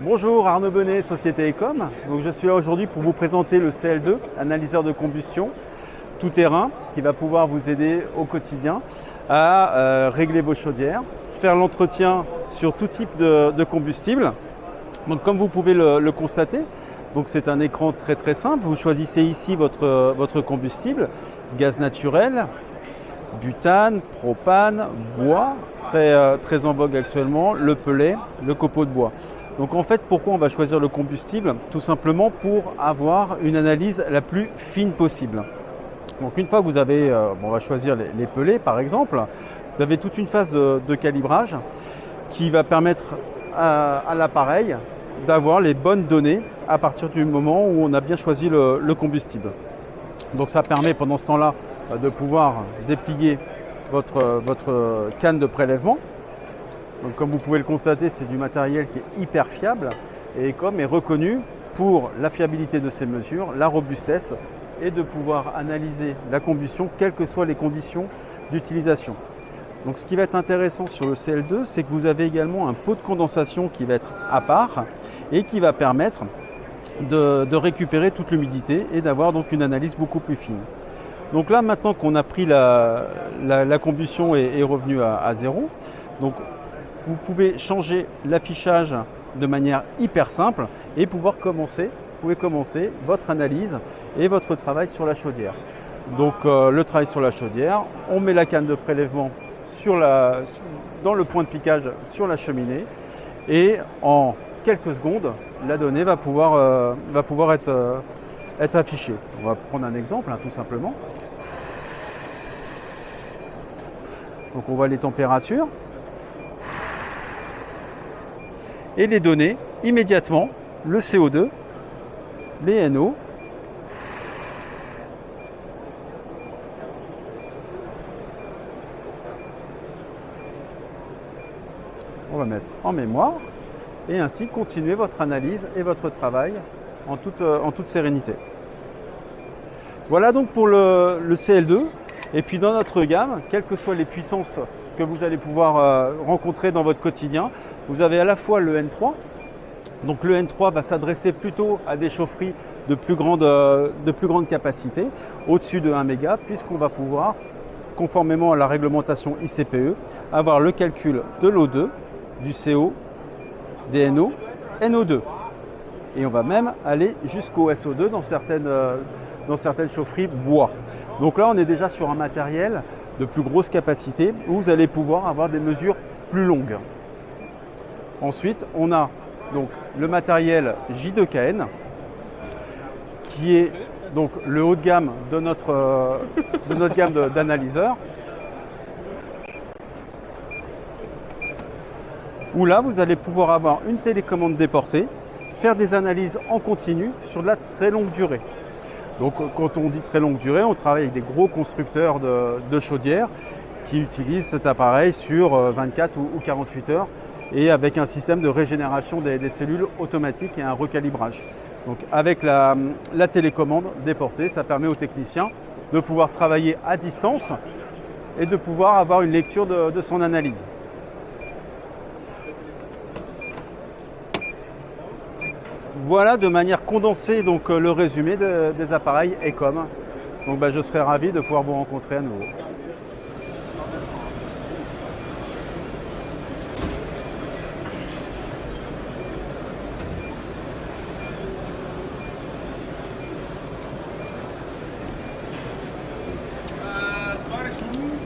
Bonjour, Arnaud Bonnet, Société Ecom. Donc, je suis là aujourd'hui pour vous présenter le CL2, analyseur de combustion tout terrain, qui va pouvoir vous aider au quotidien à régler vos chaudières, faire l'entretien sur tout type de combustible. Donc, comme vous pouvez le constater, donc c'est un écran très simple. Vous choisissez ici votre combustible, gaz naturel, butane, propane, bois, très en vogue actuellement, le pellet, le copeau de bois. Donc en fait, pourquoi on va choisir le combustible? Tout simplement pour avoir une analyse la plus fine possible. Donc une fois que vous avez, on va choisir les pellets par exemple, vous avez toute une phase de calibrage qui va permettre à l'appareil d'avoir les bonnes données à partir du moment où on a bien choisi le combustible. Donc ça permet pendant ce temps-là de pouvoir déplier votre canne de prélèvement. Donc, comme vous pouvez le constater, c'est du matériel qui est hyper fiable et Ecom est reconnu pour la fiabilité de ses mesures, la robustesse et de pouvoir analyser la combustion quelles que soient les conditions d'utilisation. Donc ce qui va être intéressant sur le CL2, c'est que vous avez également un pot de condensation qui va être à part et qui va permettre de récupérer toute l'humidité et d'avoir donc une analyse beaucoup plus fine. Donc là, maintenant qu'on a pris la combustion est revenue à zéro, donc vous pouvez changer l'affichage de manière hyper simple et vous pouvez commencer votre analyse et votre travail sur la chaudière. Donc le travail sur la chaudière, on met la canne de prélèvement dans le point de piquage sur la cheminée et en quelques secondes, la donnée va pouvoir être affichée. On va prendre un exemple tout simplement. Donc on voit les températures. Et les données immédiatement, le CO2, les NO, on va mettre en mémoire et ainsi continuer votre analyse et votre travail en toute sérénité. Voilà donc pour le CL2. Et puis dans notre gamme, quelles que soient les puissances que vous allez pouvoir rencontrer dans votre quotidien, vous avez à la fois le N3. Donc le N3 va s'adresser plutôt à des chaufferies de plus grande capacité, au-dessus de 1 méga, puisqu'on va pouvoir, conformément à la réglementation ICPE, avoir le calcul de l'O2, du CO, des NO, NO2. Et on va même aller jusqu'au SO2 dans certaines chaufferies bois. Donc là, on est déjà sur un matériel de plus grosse capacité où vous allez pouvoir avoir des mesures plus longues. Ensuite, on a donc le matériel J2KN qui est donc le haut de gamme de notre gamme d'analyseurs. Où là, vous allez pouvoir avoir une télécommande déportée, faire des analyses en continu sur de la très longue durée. Donc quand on dit très longue durée, on travaille avec des gros constructeurs de chaudières qui utilisent cet appareil sur 24 ou 48 heures et avec un système de régénération des cellules automatique et un recalibrage. Donc avec la télécommande déportée, ça permet aux techniciens de pouvoir travailler à distance et de pouvoir avoir une lecture de son analyse. Voilà de manière condensée donc, le résumé des appareils Ecom. Donc je serai ravi de pouvoir vous rencontrer à nouveau.